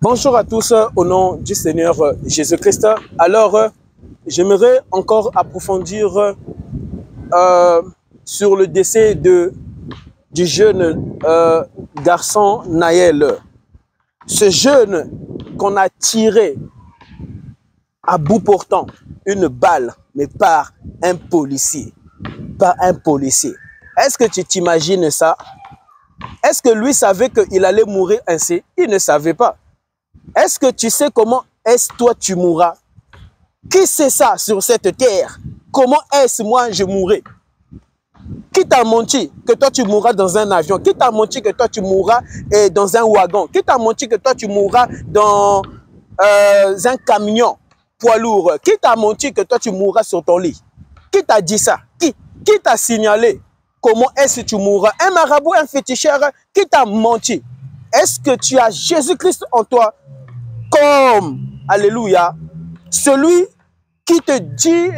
Bonjour à tous au nom du Seigneur Jésus-Christ. Alors, j'aimerais encore approfondir sur le décès du jeune garçon Naël. Ce jeune qu'on a tiré à bout portant une balle, mais par un policier. Par un policier. Est-ce que tu t'imagines ça? Est-ce que lui savait qu'il allait mourir ainsi? Il ne savait pas. Est-ce que tu sais comment est-ce toi tu mourras? Qui sait ça sur cette terre? Comment est-ce moi je mourrai? Qui t'a menti que toi tu mourras dans un avion? Qui t'a menti que toi tu mourras dans un wagon? Qui t'a menti que toi tu mourras dans un camion poids lourd? Qui t'a menti que toi tu mourras sur ton lit? Qui t'a dit ça? Qui t'a signalé comment est-ce que tu mourras? Un marabout, un féticheur, qui t'a menti? Est-ce que tu as Jésus-Christ en toi? Comme, alléluia, celui qui te dit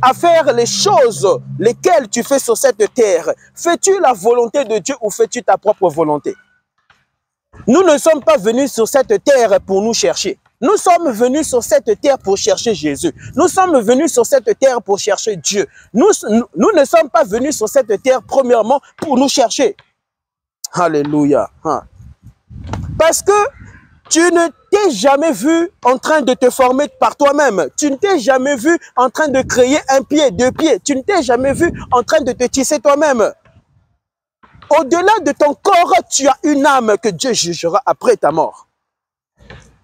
à faire les choses lesquelles tu fais sur cette terre. Fais-tu la volonté de Dieu ou fais-tu ta propre volonté? Nous ne sommes pas venus sur cette terre pour nous chercher. Nous sommes venus sur cette terre pour chercher Jésus. Nous sommes venus sur cette terre pour chercher Dieu. Nous ne sommes pas venus sur cette terre premièrement pour nous chercher. Alléluia. Parce que tu ne t'es jamais vu en train de te former par toi-même. Tu ne t'es jamais vu en train de créer un pied, deux pieds. Tu ne t'es jamais vu en train de te tisser toi-même. Au-delà de ton corps, tu as une âme que Dieu jugera après ta mort.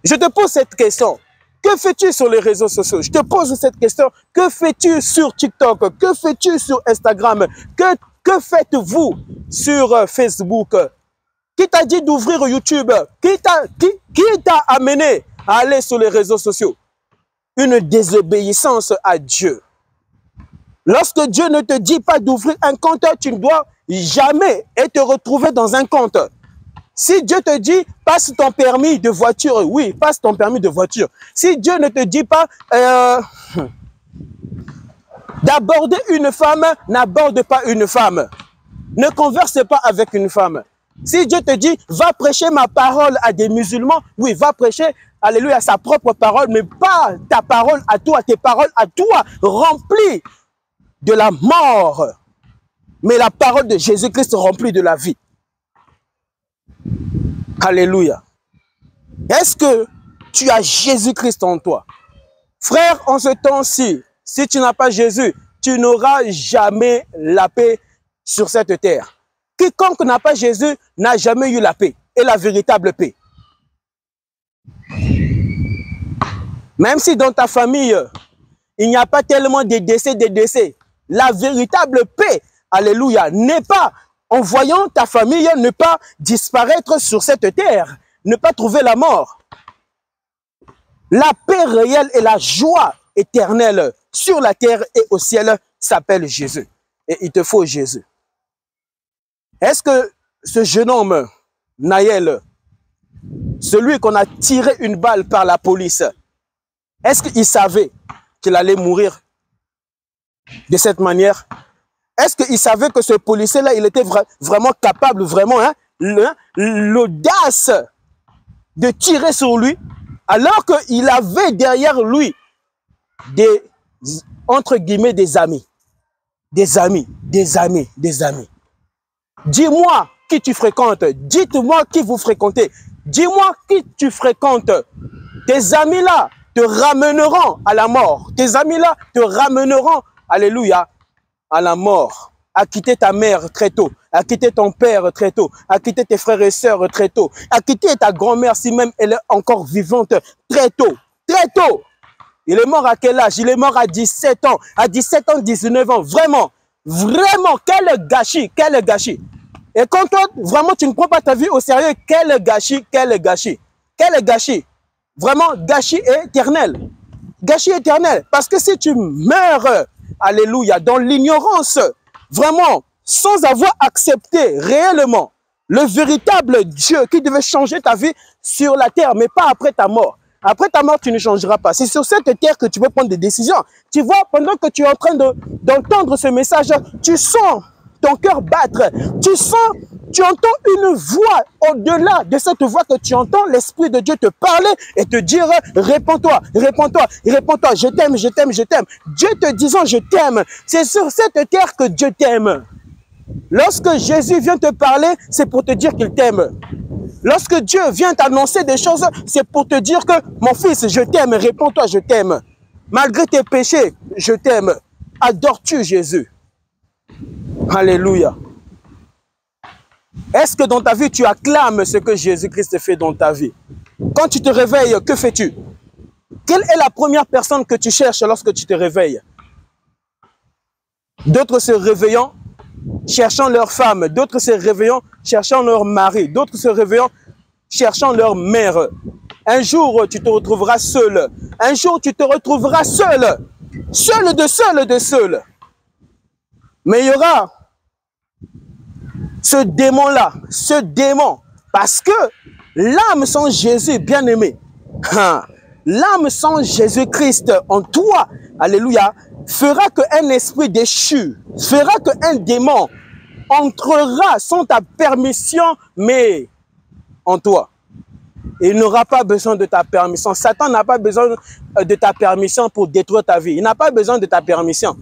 Je te pose cette question. Que fais-tu sur les réseaux sociaux? Je te pose cette question. Que fais-tu sur TikTok? Que fais-tu sur Instagram? Que faites-vous sur Facebook? Qui t'a dit d'ouvrir YouTube? Qui t'a amené à aller sur les réseaux sociaux? Une désobéissance à Dieu. Lorsque Dieu ne te dit pas d'ouvrir un compte, tu ne dois jamais te retrouver dans un compte. Si Dieu te dit, passe ton permis de voiture, oui, passe ton permis de voiture. Si Dieu ne te dit pas d'aborder une femme, n'aborde pas une femme. Ne converse pas avec une femme. Si Dieu te dit, va prêcher ma parole à des musulmans, oui, va prêcher, alléluia, sa propre parole, mais pas ta parole à toi, tes paroles à toi, remplies de la mort, mais la parole de Jésus-Christ remplie de la vie. Alléluia. Est-ce que tu as Jésus-Christ en toi? Frère, en ce temps-ci, si tu n'as pas Jésus, tu n'auras jamais la paix sur cette terre. Quiconque n'a pas Jésus n'a jamais eu la paix et la véritable paix. Même si dans ta famille, il n'y a pas tellement de décès, la véritable paix, alléluia, n'est pas en voyant ta famille ne pas disparaître sur cette terre, ne pas trouver la mort. La paix réelle et la joie éternelle sur la terre et au ciel s'appelle Jésus. Et il te faut Jésus. Est-ce que ce jeune homme, Naël, celui qu'on a tiré une balle par la police, est-ce qu'il savait qu'il allait mourir de cette manière? Est-ce qu'il savait que ce policier-là, il était vraiment capable, vraiment, l'audace de tirer sur lui, alors qu'il avait derrière lui des, entre guillemets, des amis. Des amis. Dis-moi qui tu fréquentes. Dites-moi qui vous fréquentez. Dis-moi qui tu fréquentes. Tes amis-là te ramèneront à la mort. Tes amis-là te ramèneront, alléluia, à la mort. À quitter ta mère très tôt. À quitter ton père très tôt. À quitter tes frères et sœurs très tôt. À quitter ta grand-mère si même elle est encore vivante très tôt. Très tôt. Il est mort à quel âge? Il est mort à 17 ans. À 17 ans, 19 ans. Vraiment. Vraiment. Quel gâchis. Quel gâchis. Et quand toi, vraiment, tu ne prends pas ta vie au sérieux, quel gâchis, quel gâchis. Quel gâchis. Vraiment, gâchis éternel. Gâchis éternel. Parce que si tu meurs, alléluia, dans l'ignorance, vraiment, sans avoir accepté réellement le véritable Dieu qui devait changer ta vie sur la terre, mais pas après ta mort. Après ta mort, tu ne changeras pas. C'est sur cette terre que tu peux prendre des décisions. Tu vois, pendant que tu es en train d'entendre ce message, tu sens ton cœur battre. Tu entends une voix au-delà de cette voix que tu entends, l'Esprit de Dieu te parler et te dire, réponds-toi, réponds-toi, réponds-toi, je t'aime, je t'aime, je t'aime. Dieu te disant, je t'aime. C'est sur cette terre que Dieu t'aime. Lorsque Jésus vient te parler, c'est pour te dire qu'il t'aime. Lorsque Dieu vient t'annoncer des choses, c'est pour te dire que, mon fils, je t'aime, réponds-toi, je t'aime. Malgré tes péchés, je t'aime. Adores-tu Jésus? Alléluia. Est-ce que dans ta vie, tu acclames ce que Jésus-Christ fait dans ta vie? Quand tu te réveilles, que fais-tu? Quelle est la première personne que tu cherches lorsque tu te réveilles? D'autres se réveillant, cherchant leur femme. D'autres se réveillant, cherchant leur mari. D'autres se réveillant, cherchant leur mère. Un jour, tu te retrouveras seul. Un jour, tu te retrouveras seul. Seul de seul de seul. Mais il y aura ce démon-là, ce démon, parce que l'âme sans Jésus, bien-aimé, l'âme sans Jésus-Christ en toi, alléluia, fera qu'un esprit déchu, fera qu'un démon entrera sans ta permission, mais en toi. Il n'aura pas besoin de ta permission. Satan n'a pas besoin de ta permission pour détruire ta vie. Il n'a pas besoin de ta permission.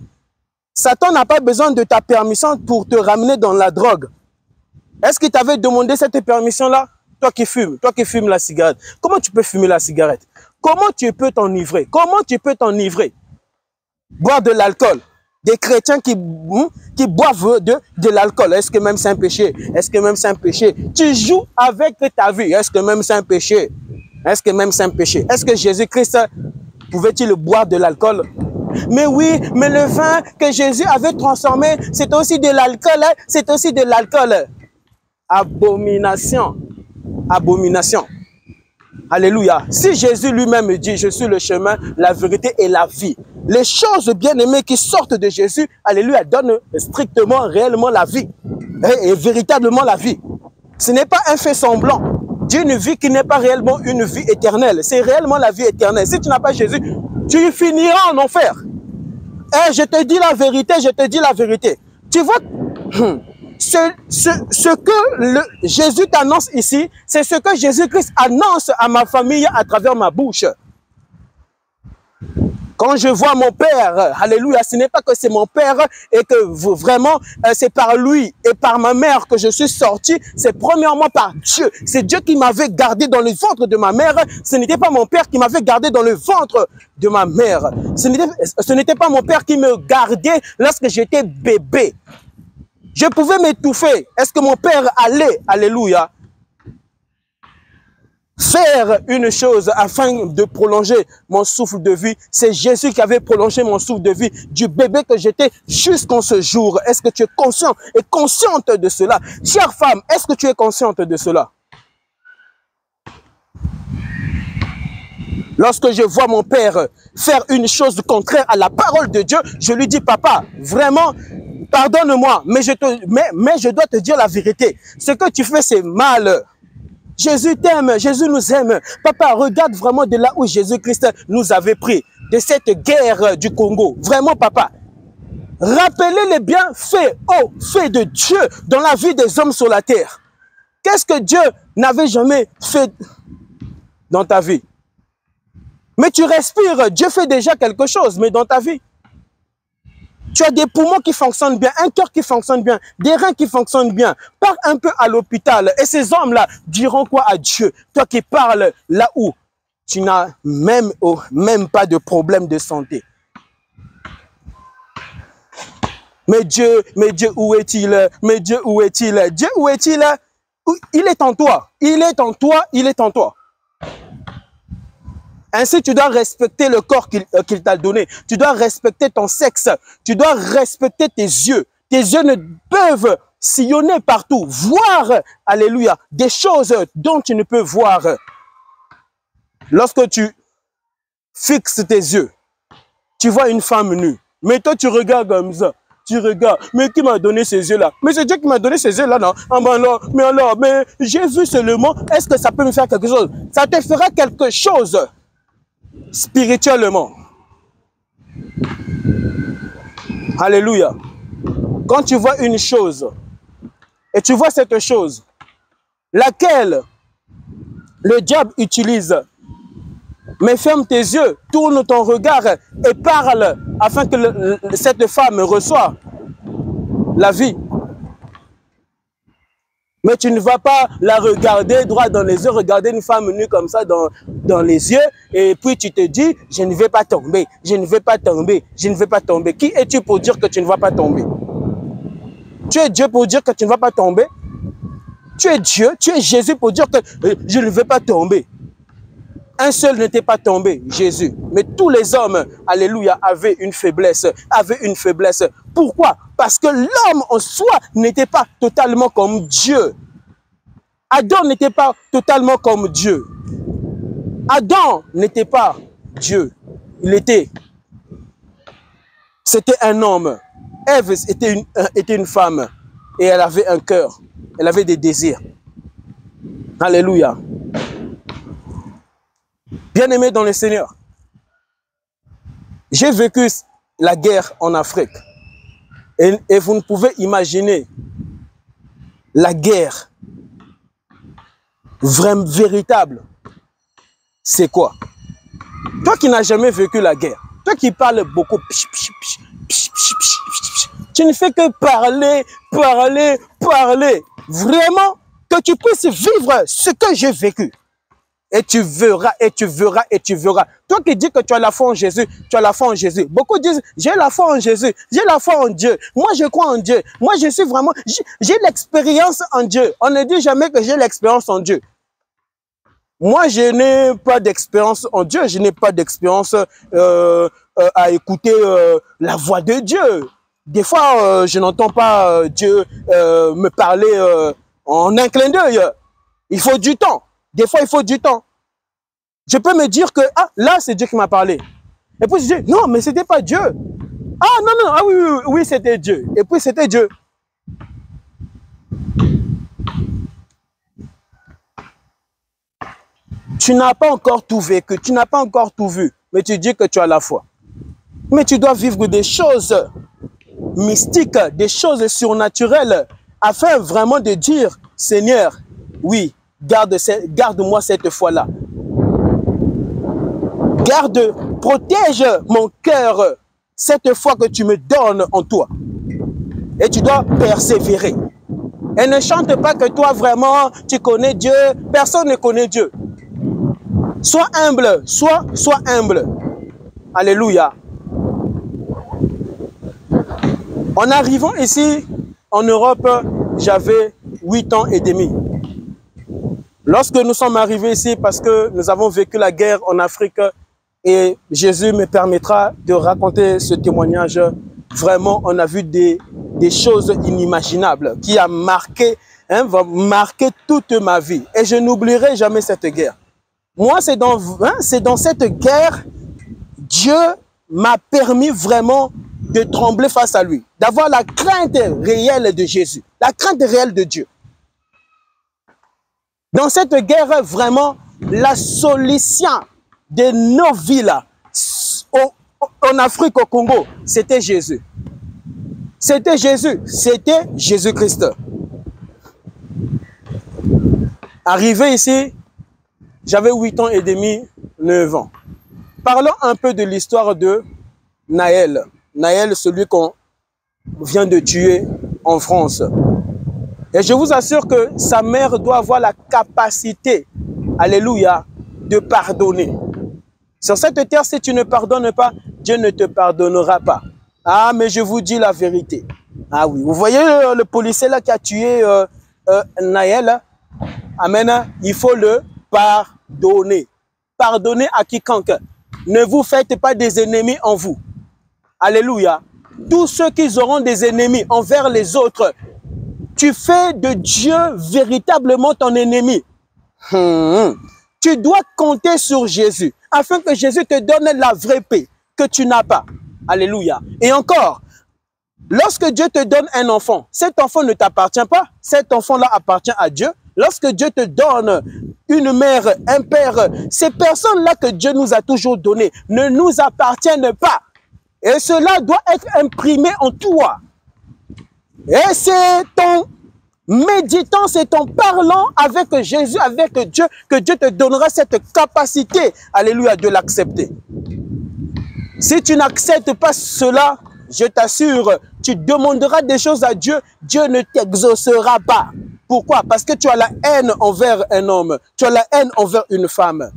Satan n'a pas besoin de ta permission pour te ramener dans la drogue. Est-ce qu'il t'avait demandé cette permission-là? Toi qui fumes la cigarette. Comment tu peux fumer la cigarette? Comment tu peux t'enivrer? Comment tu peux t'enivrer? Boire de l'alcool. Des chrétiens qui boivent de l'alcool. Est-ce que même c'est un péché? Est-ce que même c'est un péché? Tu joues avec ta vie. Est-ce que même c'est un péché? Est-ce que même c'est un péché? Est-ce que Jésus-Christ pouvait-il boire de l'alcool? Mais oui, mais le vin que Jésus avait transformé, c'est aussi de l'alcool. Hein? C'est aussi de l'alcool. Abomination. Abomination. Alléluia. Si Jésus lui-même dit, je suis le chemin, la vérité et la vie. Les choses bien-aimées qui sortent de Jésus, alléluia, donnent strictement, réellement la vie. Et véritablement la vie. Ce n'est pas un fait semblant d'une vie qui n'est pas réellement une vie éternelle. C'est réellement la vie éternelle. Si tu n'as pas Jésus, tu finiras en enfer. Et je te dis la vérité, je te dis la vérité. Tu vois, ce que Jésus t'annonce ici, c'est ce que Jésus-Christ annonce à ma famille à travers ma bouche. Quand je vois mon Père, alléluia, ce n'est pas que c'est mon Père et que vraiment c'est par lui et par ma mère que je suis sorti, c'est premièrement par Dieu. C'est Dieu qui m'avait gardé dans le ventre de ma mère. Ce n'était pas mon Père qui m'avait gardé dans le ventre de ma mère. Ce n'était pas mon Père qui me gardait lorsque j'étais bébé. Je pouvais m'étouffer. Est-ce que mon Père allait, alléluia, faire une chose afin de prolonger mon souffle de vie? C'est Jésus qui avait prolongé mon souffle de vie du bébé que j'étais jusqu'en ce jour. Est-ce que tu es conscient et consciente de cela? Chère femme, est-ce que tu es consciente de cela? Lorsque je vois mon père faire une chose contraire à la parole de Dieu, je lui dis, papa, vraiment, pardonne-moi, mais je dois te dire la vérité. Ce que tu fais, c'est mal. Jésus t'aime, Jésus nous aime. Papa, regarde vraiment de là où Jésus-Christ nous avait pris, de cette guerre du Congo. Vraiment, papa, rappelez les bienfaits, faits de Dieu dans la vie des hommes sur la terre. Qu'est-ce que Dieu n'avait jamais fait dans ta vie? Mais tu respires, Dieu fait déjà quelque chose, mais dans ta vie, tu as des poumons qui fonctionnent bien, un cœur qui fonctionne bien, des reins qui fonctionnent bien. Pars un peu à l'hôpital et ces hommes-là diront quoi à Dieu? Toi qui parles là où tu n'as même pas de problème de santé. Mais Dieu, où est-il? Mais Dieu, où est-il? Dieu, où est-il? Il est en toi, il est en toi, il est en toi. Ainsi, tu dois respecter le corps qu'il t'a donné. Tu dois respecter ton sexe. Tu dois respecter tes yeux. Tes yeux ne peuvent sillonner partout. Voir, alléluia, des choses dont tu ne peux voir. Lorsque tu fixes tes yeux, tu vois une femme nue. Mais toi, tu regardes comme ça. Tu regardes. Mais qui m'a donné ces yeux-là? Mais c'est Dieu qui m'a donné ces yeux-là, non? Ah ben alors, mais j'ai vu seulement. Est-ce que ça peut me faire quelque chose? Ça te fera quelque chose. Spirituellement. Alléluia. quand tu vois une chose, et tu vois cette chose, laquelle le diable utilise, mais ferme tes yeux, tourne ton regard et parle afin que cette femme reçoive la vie. Mais tu ne vas pas la regarder droit dans les yeux, regarder une femme nue comme ça dans les yeux, et puis tu te dis, je ne vais pas tomber, je ne vais pas tomber, je ne vais pas tomber. Qui es-tu pour dire que tu ne vas pas tomber? Tu es Dieu pour dire que tu ne vas pas tomber? Tu es Dieu, tu es Jésus pour dire que je ne vais pas tomber. Un seul n'était pas tombé, Jésus. Mais tous les hommes, alléluia, avaient une faiblesse. Pourquoi? Parce que l'homme en soi n'était pas totalement comme Dieu. Adam n'était pas totalement comme Dieu. Adam n'était pas Dieu. C'était un homme. Ève était une femme. Et elle avait un cœur. Elle avait des désirs. Alléluia. Bien-aimé dans le Seigneur, j'ai vécu la guerre en Afrique. Et vous ne pouvez imaginer la guerre vraiment véritable. C'est quoi? Toi qui n'as jamais vécu la guerre, toi qui parles beaucoup, tu ne fais que parler. Vraiment, que tu puisses vivre ce que j'ai vécu. Et tu verras, et tu verras, et tu verras. Toi qui dis que tu as la foi en Jésus, tu as la foi en Jésus. Beaucoup disent, j'ai la foi en Jésus, j'ai la foi en Dieu. Moi, je crois en Dieu. Moi, je suis vraiment, j'ai l'expérience en Dieu. On ne dit jamais que j'ai l'expérience en Dieu. Moi, je n'ai pas d'expérience en Dieu. Je n'ai pas d'expérience à écouter la voix de Dieu. Des fois, je n'entends pas Dieu me parler en un clin d'œil. Il faut du temps. Des fois, il faut du temps. Je peux me dire que, ah, là, c'est Dieu qui m'a parlé. Et puis, je dis, non, mais ce n'était pas Dieu. Ah, non, ah oui, c'était Dieu. Et puis, c'était Dieu. Tu n'as pas encore tout vécu, tu n'as pas encore tout vu, mais tu dis que tu as la foi. Mais tu dois vivre des choses mystiques, des choses surnaturelles, afin vraiment de dire, Seigneur, oui, garde-moi cette foi-là. Protège mon cœur, cette foi que tu me donnes en toi. Et tu dois persévérer. Et ne chante pas que toi vraiment, tu connais Dieu. Personne ne connaît Dieu. Sois humble, sois humble. Alléluia. En arrivant ici, en Europe, j'avais 8 ans et demi. Lorsque nous sommes arrivés ici, parce que nous avons vécu la guerre en Afrique, et Jésus me permettra de raconter ce témoignage, vraiment, on a vu des choses inimaginables qui a marqué, va marquer toute ma vie. Et je n'oublierai jamais cette guerre. Moi, c'est dans cette guerre, Dieu m'a permis vraiment de trembler face à lui, d'avoir la crainte réelle de Jésus, la crainte réelle de Dieu. Dans cette guerre, vraiment, la solution de nos vies là, en Afrique, au Congo, c'était Jésus. C'était Jésus, c'était Jésus-Christ. Arrivé ici, j'avais 8 ans et demi, 9 ans. Parlons un peu de l'histoire de Naël. Naël, celui qu'on vient de tuer en France. Et je vous assure que sa mère doit avoir la capacité, alléluia, de pardonner. Sur cette terre, si tu ne pardonnes pas, Dieu ne te pardonnera pas. Ah, mais je vous dis la vérité. Ah oui, vous voyez le policier là qui a tué Naël? Amen. Il faut le pardonner. Pardonnez à quiconque. Ne vous faites pas des ennemis en vous. Alléluia. Tous ceux qui auront des ennemis envers les autres, tu fais de Dieu véritablement ton ennemi. Tu dois compter sur Jésus, afin que Jésus te donne la vraie paix que tu n'as pas. Alléluia. Et encore, lorsque Dieu te donne un enfant, cet enfant ne t'appartient pas, cet enfant-là appartient à Dieu. Lorsque Dieu te donne une mère, un père, ces personnes-là que Dieu nous a toujours données ne nous appartiennent pas. Et cela doit être imprimé en toi. Et c'est en méditant, c'est en parlant avec Jésus, avec Dieu, que Dieu te donnera cette capacité, alléluia, de l'accepter. Si tu n'acceptes pas cela, je t'assure, tu demanderas des choses à Dieu, Dieu ne t'exaucera pas. Pourquoi? Parce que tu as la haine envers un homme, tu as la haine envers une femme.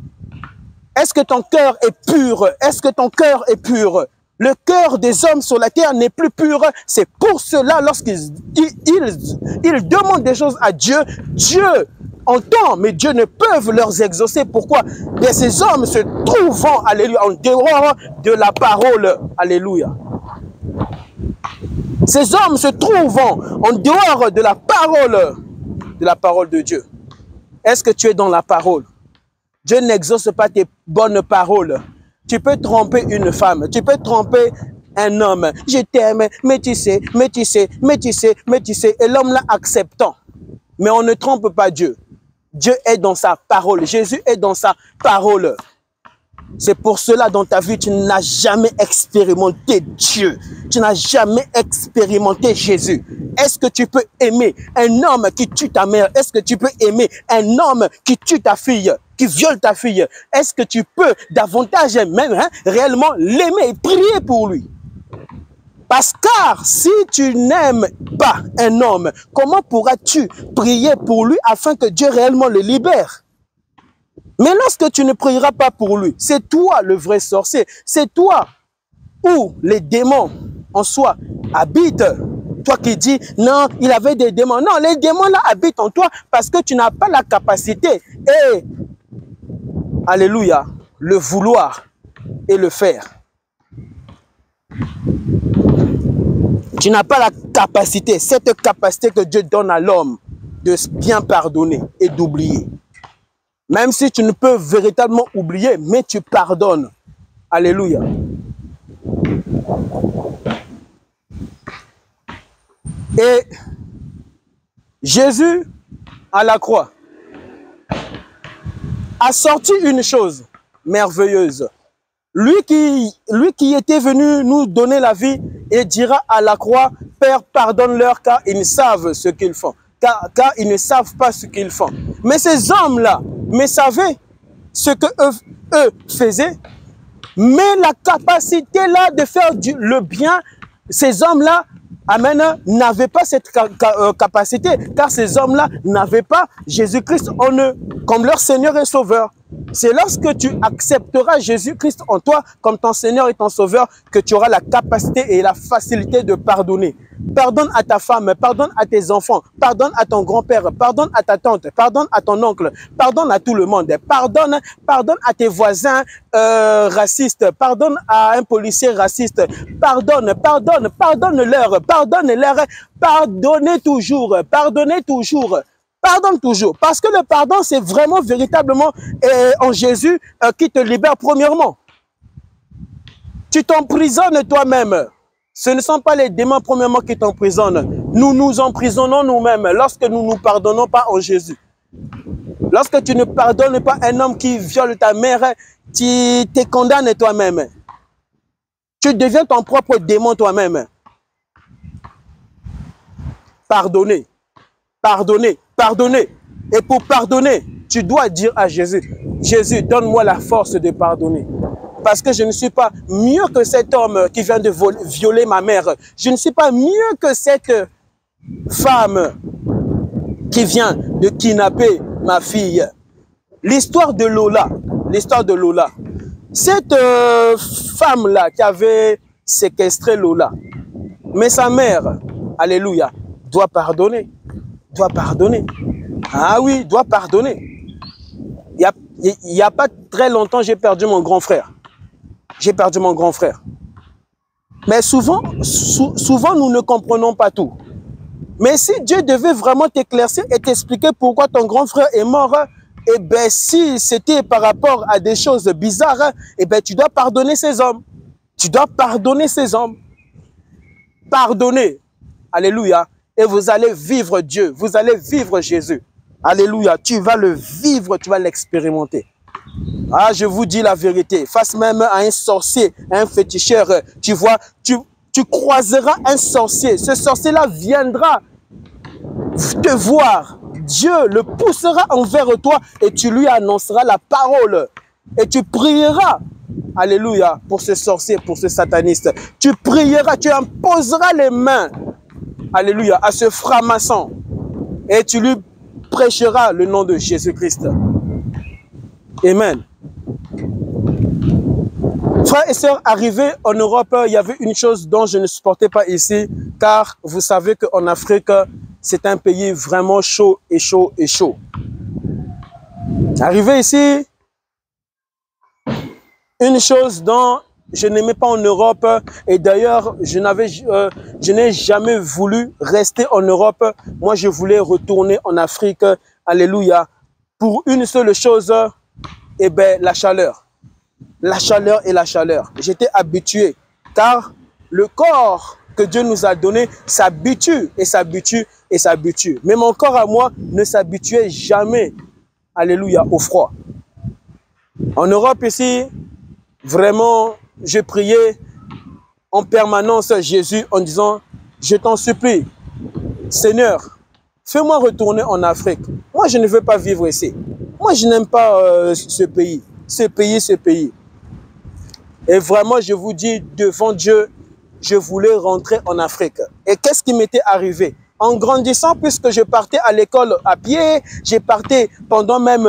Est-ce que ton cœur est pur? Est-ce que ton cœur est pur? Le cœur des hommes sur la terre n'est plus pur. C'est pour cela, lorsqu'ils demandent des choses à Dieu, Dieu entend, mais Dieu ne peut leur exaucer. Pourquoi? Et ces hommes se trouvant, alléluia, en dehors de la parole, alléluia. Ces hommes se trouvant en dehors de la parole de Dieu. Est-ce que tu es dans la parole? Dieu n'exauce pas tes bonnes paroles. Tu peux tromper une femme, tu peux tromper un homme. Je t'aime, mais tu sais, mais tu sais, mais tu sais, mais tu sais. Et l'homme là acceptant. Mais on ne trompe pas Dieu. Dieu est dans sa parole. Jésus est dans sa parole. C'est pour cela dans ta vie, tu n'as jamais expérimenté Dieu. Tu n'as jamais expérimenté Jésus. Est-ce que tu peux aimer un homme qui tue ta mère? Est-ce que tu peux aimer un homme qui tue ta fille, qui viole ta fille? Est-ce que tu peux davantage même réellement l'aimer et prier pour lui? Parce que si tu n'aimes pas un homme, comment pourras-tu prier pour lui afin que Dieu réellement le libère? Mais lorsque tu ne prieras pas pour lui, c'est toi le vrai sorcier. C'est toi où les démons en soi habitent. Toi qui dis, non, il avait des démons. Non, les démons là habitent en toi parce que tu n'as pas la capacité et, alléluia, le vouloir et le faire. Tu n'as pas la capacité, cette capacité que Dieu donne à l'homme de bien pardonner et d'oublier. Même si tu ne peux véritablement oublier, mais tu pardonnes. Alléluia. Et Jésus, à la croix, a sorti une chose merveilleuse. Lui qui était venu nous donner la vie et dira à la croix, Père, pardonne-leur car ils savent ce qu'ils font. Car ils ne savent pas ce qu'ils font. Mais ces hommes-là, mais savaient ce que eux faisaient. Mais la capacité là de faire le bien, ces hommes-là, amen, n'avaient pas cette capacité. Car ces hommes-là n'avaient pas Jésus-Christ en eux comme leur Seigneur et Sauveur. C'est lorsque tu accepteras Jésus-Christ en toi comme ton Seigneur et ton Sauveur que tu auras la capacité et la facilité de pardonner. Pardonne à ta femme, pardonne à tes enfants, pardonne à ton grand-père, pardonne à ta tante, pardonne à ton oncle, pardonne à tout le monde, pardonne à tes voisins racistes, pardonne à un policier raciste, pardonne-leur, pardonnez toujours, pardonnez toujours. Pardonne toujours. Parce que le pardon, c'est vraiment, véritablement en Jésus qui te libère premièrement. Tu t'emprisonnes toi-même. Ce ne sont pas les démons premièrement qui t'emprisonnent. Nous nous emprisonnons nous-mêmes lorsque nous ne nous pardonnons pas en Jésus. Lorsque tu ne pardonnes pas un homme qui viole ta mère, tu te condamnes toi-même. Tu deviens ton propre démon toi-même. Pardonner. Pardonner. Pardonner. Et pour pardonner, tu dois dire à Jésus, Jésus, donne-moi la force de pardonner. Parce que je ne suis pas mieux que cet homme qui vient de violer ma mère. Je ne suis pas mieux que cette femme qui vient de kidnapper ma fille. L'histoire de Lola, cette femme-là qui avait séquestré Lola, mais sa mère, alléluia, doit pardonner. Doit pardonner. Ah oui, doit pardonner. Il n'y a pas très longtemps, j'ai perdu mon grand frère. J'ai perdu mon grand frère. Mais souvent, nous ne comprenons pas tout. Mais si Dieu devait vraiment t'éclaircir et t'expliquer pourquoi ton grand frère est mort, eh bien, si c'était par rapport à des choses bizarres, eh bien, tu dois pardonner ces hommes. Tu dois pardonner ces hommes. Pardonner. Alléluia. Et vous allez vivre Dieu. Vous allez vivre Jésus. Alléluia. Tu vas le vivre, tu vas l'expérimenter. Ah, je vous dis la vérité. Face même à un sorcier, à un féticheur, tu vois, tu tu croiseras un sorcier. Ce sorcier-là viendra te voir. Dieu le poussera envers toi et tu lui annonceras la parole. Et tu prieras, alléluia, pour ce sorcier, pour ce sataniste. Tu prieras, tu imposeras les mains, alléluia, à ce franc-maçon. Et tu lui prêcheras le nom de Jésus-Christ. Amen. Frères et sœurs, arrivés en Europe, il y avait une chose dont je ne supportais pas ici, car vous savez qu'en Afrique, c'est un pays vraiment chaud et chaud et chaud. Arrivé ici, une chose dont je n'aimais pas en Europe, et d'ailleurs, je n'ai jamais voulu rester en Europe. Moi, je voulais retourner en Afrique, alléluia, pour une seule chose, eh bien, la chaleur. La chaleur et la chaleur. J'étais habitué, car le corps que Dieu nous a donné s'habitue et s'habitue et s'habitue. Mais mon corps à moi ne s'habituait jamais, alléluia, au froid. En Europe ici, vraiment, je priais en permanence Jésus en disant, je t'en supplie, Seigneur, fais-moi retourner en Afrique. Moi, je ne veux pas vivre ici. Moi, je n'aime pas ce pays. Ce pays. Et vraiment, je vous dis, devant Dieu, je voulais rentrer en Afrique. Et qu'est-ce qui m'était arrivé? En grandissant, puisque je partais à l'école à pied, j'ai parté pendant même...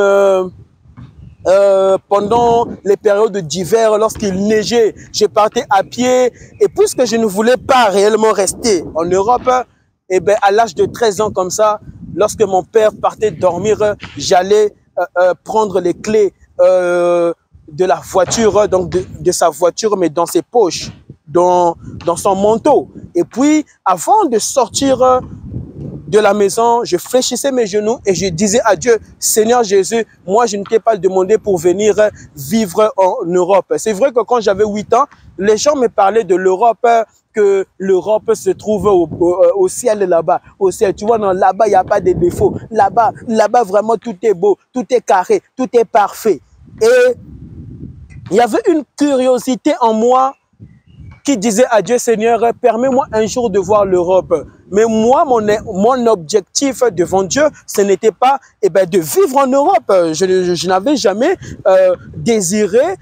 pendant les périodes d'hiver, lorsqu'il neigeait, je partais à pied. Et puisque je ne voulais pas réellement rester en Europe, et bien à l'âge de 13 ans comme ça, lorsque mon père partait dormir, j'allais prendre les clés de la voiture, donc de sa voiture, mais dans ses poches, dans son manteau. Et puis, avant de sortir de la maison, je fléchissais mes genoux et je disais à Dieu, Seigneur Jésus, moi je ne t'ai pas demandé pour venir vivre en Europe. C'est vrai que quand j'avais 8 ans, les gens me parlaient de l'Europe, que l'Europe se trouve au ciel là-bas. Au ciel, tu vois, non, là-bas, il n'y a pas de défauts. Là-bas, vraiment, tout est beau, tout est carré, tout est parfait. Et il y avait une curiosité en moi qui disait à Dieu, Seigneur, permets-moi un jour de voir l'Europe. Mais moi, mon objectif devant Dieu, ce n'était pas de vivre en Europe. Je n'avais jamais désiré,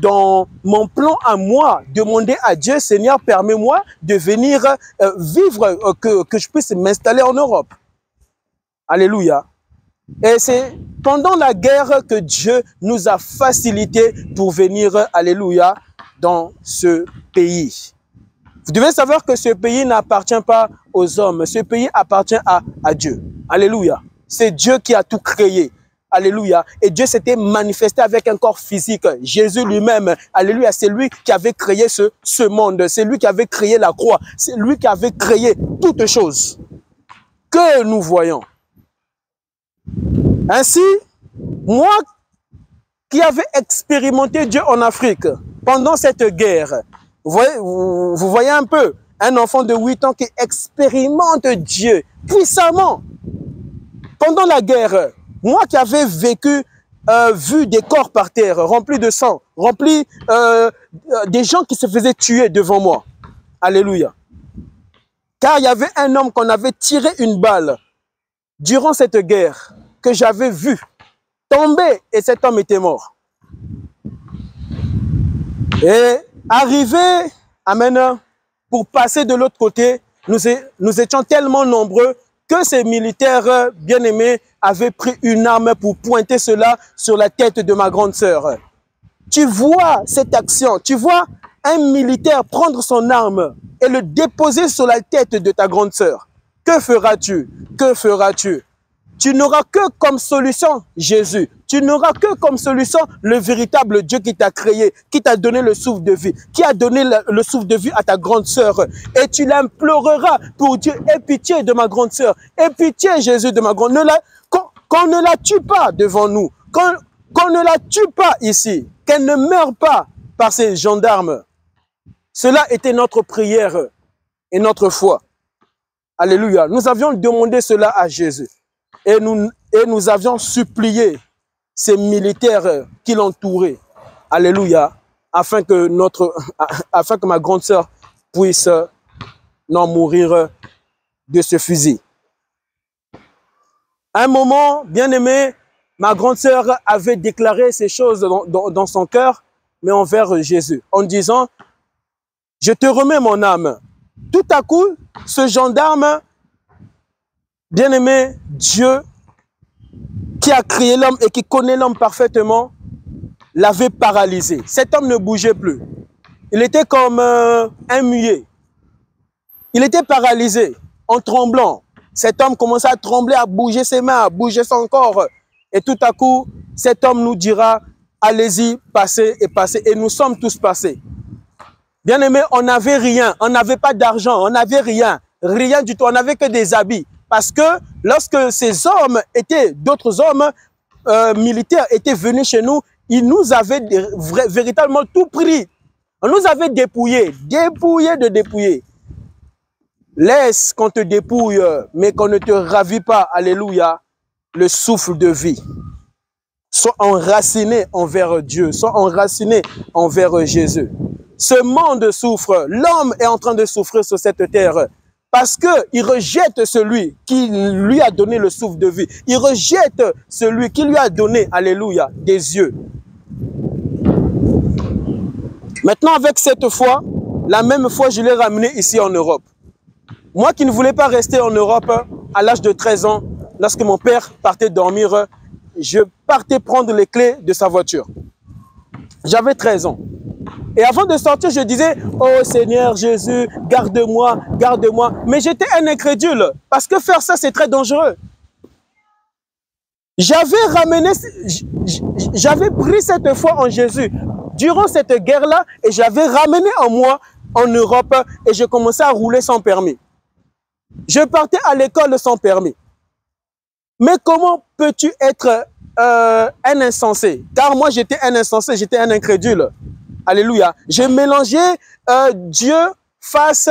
dans mon plan à moi, demander à Dieu, Seigneur, permets-moi de venir vivre, que je puisse m'installer en Europe. Alléluia. Et c'est pendant la guerre que Dieu nous a facilité pour venir, alléluia, dans ce pays. Vous devez savoir que ce pays n'appartient pas aux hommes. Ce pays appartient à Dieu. Alléluia. C'est Dieu qui a tout créé. Alléluia. Et Dieu s'était manifesté avec un corps physique. Jésus lui-même, alléluia, c'est lui qui avait créé ce monde. C'est lui qui avait créé la croix. C'est lui qui avait créé toutes choses que nous voyons. Ainsi, moi qui avais expérimenté Dieu en Afrique pendant cette guerre, vous voyez un peu, un enfant de 8 ans qui expérimente Dieu puissamment pendant la guerre. Moi qui avais vécu, vu des corps par terre, remplis de sang, remplis des gens qui se faisaient tuer devant moi. Alléluia. Car il y avait un homme qu'on avait tiré une balle durant cette guerre que j'avais vu tomber et cet homme était mort. Et arrivé, amen, pour passer de l'autre côté, nous étions tellement nombreux que ces militaires bien-aimés avaient pris une arme pour pointer cela sur la tête de ma grande sœur. Tu vois cette action, tu vois un militaire prendre son arme et le déposer sur la tête de ta grande sœur. Que feras-tu? Que feras-tu? Tu n'auras que comme solution Jésus. Tu n'auras que comme solution le véritable Dieu qui t'a créé, qui t'a donné le souffle de vie, qui a donné le souffle de vie à ta grande sœur. Et tu l'imploreras pour Dieu. Aie pitié de ma grande sœur. Aie pitié, Jésus, de ma grande sœur. Qu'on ne la tue pas devant nous. Qu'on ne la tue pas ici. Qu'elle ne meure pas par ces gendarmes. Cela était notre prière et notre foi. Alléluia. Nous avions demandé cela à Jésus. Et nous avions supplié ces militaires qui l'entouraient. Alléluia. Afin que ma grande sœur puisse non mourir de ce fusil. À un moment, bien aimé, ma grande sœur avait déclaré ces choses dans son cœur, mais envers Jésus, en disant, je te remets mon âme. Tout à coup, ce gendarme, bien aimé, Dieu, qui a créé l'homme et qui connaît l'homme parfaitement, l'avait paralysé. Cet homme ne bougeait plus. Il était comme un muet. Il était paralysé, en tremblant. Cet homme commençait à trembler, à bouger ses mains, à bouger son corps. Et tout à coup, cet homme nous dira, allez-y, passez et passez. Et nous sommes tous passés. Bien aimé, on n'avait rien, on n'avait pas d'argent, on n'avait rien, rien du tout, on n'avait que des habits. Parce que lorsque ces hommes étaient, d'autres hommes militaires étaient venus chez nous, ils nous avaient véritablement tout pris. On nous avait dépouillés, dépouillés. Laisse qu'on te dépouille, mais qu'on ne te ravit pas, alléluia, le souffle de vie. Sois enraciné envers Dieu, sois enraciné envers Jésus. Ce monde souffre, l'homme est en train de souffrir sur cette terre parce qu'il rejette celui qui lui a donné le souffle de vie. Il rejette celui qui lui a donné, alléluia, des yeux. Maintenant, avec cette foi, la même foi, je l'ai ramenée ici en Europe. Moi qui ne voulais pas rester en Europe, à l'âge de 13 ans, lorsque mon père partait dormir, je partais prendre les clés de sa voiture. J'avais 13 ans. Et avant de sortir, je disais, oh Seigneur Jésus, garde-moi, garde-moi. Mais j'étais un incrédule, parce que faire ça, c'est très dangereux. J'avais pris cette foi en Jésus durant cette guerre-là, et j'avais ramené en moi, en Europe, et je commençais à rouler sans permis. Je partais à l'école sans permis. Mais comment peux-tu être un insensé? Car moi, j'étais un insensé, j'étais un incrédule. Alléluia. J'ai mélangé Dieu face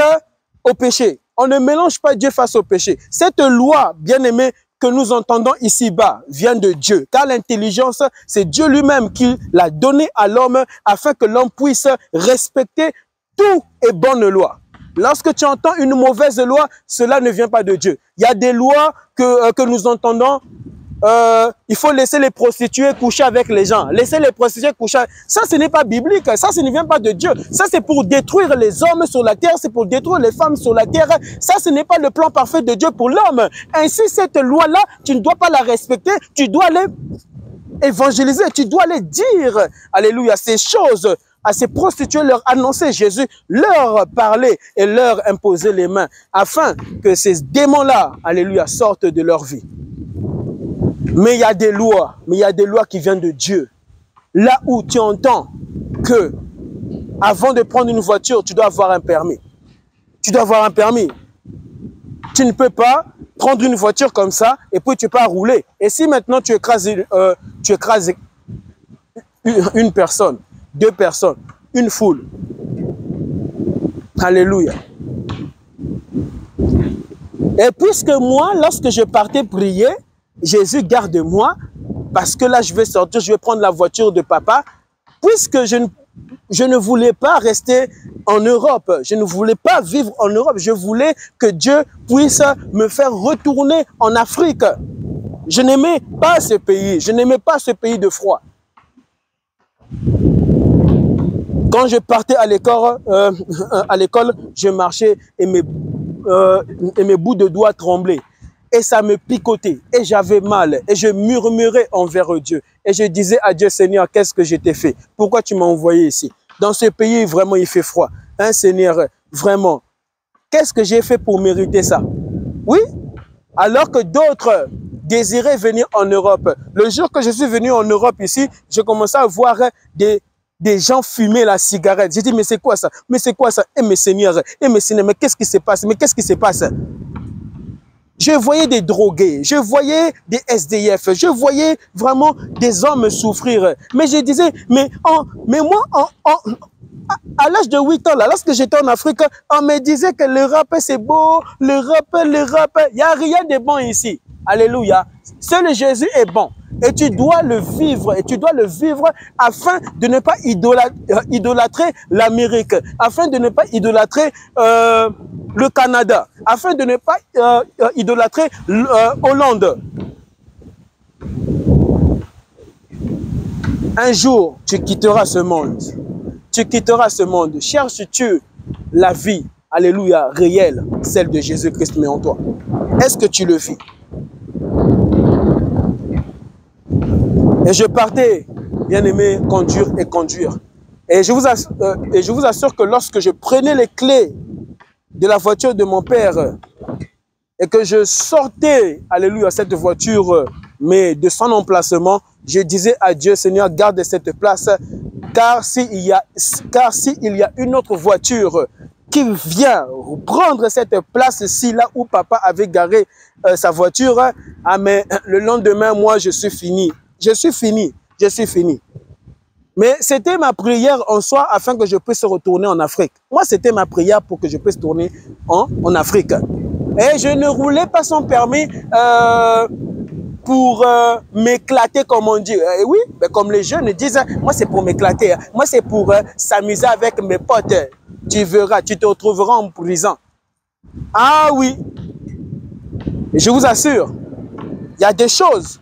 au péché. On ne mélange pas Dieu face au péché. Cette loi, bien aimée, que nous entendons ici-bas, vient de Dieu. Car l'intelligence, c'est Dieu lui-même qui l'a donnée à l'homme afin que l'homme puisse respecter toutes les bonnes lois. Lorsque tu entends une mauvaise loi, cela ne vient pas de Dieu. Il y a des lois que nous entendons. Il faut laisser les prostituées coucher avec les gens. Laisser les prostituées coucher. Ça, ce n'est pas biblique. Ça ne vient pas de Dieu. Ça, c'est pour détruire les hommes sur la terre. C'est pour détruire les femmes sur la terre. Ça, ce n'est pas le plan parfait de Dieu pour l'homme. Ainsi, cette loi-là, tu ne dois pas la respecter. Tu dois les évangéliser. Tu dois les dire. Alléluia. Ces choses à ces prostituées, leur annoncer Jésus, leur parler et leur imposer les mains afin que ces démons-là, alléluia, sortent de leur vie. Mais il y a des lois, qui viennent de Dieu. Là où tu entends que avant de prendre une voiture, tu dois avoir un permis. Tu dois avoir un permis. Tu ne peux pas prendre une voiture comme ça et puis tu peux pas rouler. Et si maintenant tu écrases une personne, 2 personnes, une foule. Alléluia. Et puisque moi, lorsque je partais prier, Jésus garde-moi, parce que là je vais sortir, je vais prendre la voiture de papa, puisque je ne voulais pas rester en Europe, je ne voulais pas vivre en Europe, je voulais que Dieu puisse me faire retourner en Afrique. Je n'aimais pas ce pays, je n'aimais pas ce pays de froid. Quand je partais à l'école, je marchais et mes bouts de doigts tremblaient. Et ça me picotait. Et j'avais mal. Et je murmurais envers Dieu. Et je disais à Dieu, Seigneur, qu'est-ce que je t'ai fait? Pourquoi tu m'as envoyé ici? Dans ce pays, vraiment, il fait froid. Hein, Seigneur, vraiment. Qu'est-ce que j'ai fait pour mériter ça? Oui, alors que d'autres désiraient venir en Europe. Le jour que je suis venu en Europe ici, j'ai commencé à voir des gens fumer la cigarette. J'ai dit, mais c'est quoi ça? Mais c'est quoi ça? Eh, mais Seigneur, mais qu'est-ce qui se passe? Mais qu'est-ce qui se passe? Je voyais des drogués, je voyais des SDF, je voyais vraiment des hommes souffrir. Mais je disais, mais moi, à l'âge de 8 ans, là, lorsque j'étais en Afrique, on me disait que le rap c'est beau, le rap, il n'y a rien de bon ici. Alléluia. Seul Jésus est bon. Et tu dois le vivre. Et tu dois le vivre afin de ne pas idolâtrer l'Amérique. Afin de ne pas idolâtrer le Canada. Afin de ne pas idolâtrer Hollande. Un jour, tu quitteras ce monde. Tu quitteras ce monde. Cherches-tu la vie, alléluia, réelle, celle de Jésus-Christ, mais en toi? Est-ce que tu le vis? Et je partais, bien aimé, conduire et conduire. Et je vous assure que lorsque je prenais les clés de la voiture de mon père et que je sortais, alléluia, cette voiture, mais de son emplacement, je disais à Dieu, Seigneur, garde cette place, car s'il y a une autre voiture qui vient prendre cette place-ci, là où papa avait garé sa voiture, ah, mais le lendemain, moi, je suis fini. Je suis fini. Je suis fini. Mais c'était ma prière en soi afin que je puisse retourner en Afrique. Moi, c'était ma prière pour que je puisse tourner en Afrique. Et je ne roulais pas sans permis pour m'éclater, comme on dit. Oui, mais comme les jeunes disent, moi, c'est pour m'éclater. Moi, c'est pour s'amuser avec mes potes. Tu verras, tu te retrouveras en prison. Ah oui. Et je vous assure, il y a des choses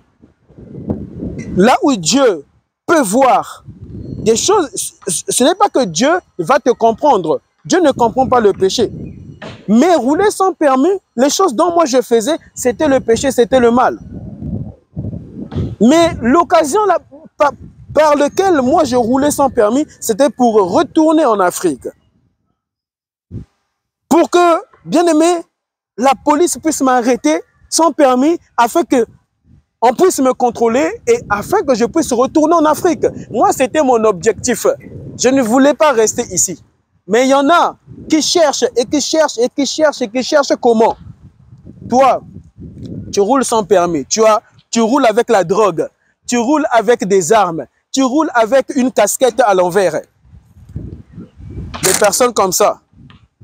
là où Dieu peut voir des choses. Ce n'est pas que Dieu va te comprendre. Dieu ne comprend pas le péché. Mais rouler sans permis, les choses dont moi je faisais, c'était le péché, c'était le mal. Mais l'occasion par laquelle moi je roulais sans permis, c'était pour retourner en Afrique. Pour que, bien aimé, la police puisse m'arrêter sans permis afin que on puisse me contrôler et afin que je puisse retourner en Afrique. Moi, c'était mon objectif. Je ne voulais pas rester ici. Mais il y en a qui cherchent et qui cherchent et qui cherchent et qui cherchent comment. Toi, tu roules sans permis. Tu roules avec la drogue. Tu roules avec des armes. Tu roules avec une casquette à l'envers. Des personnes comme ça,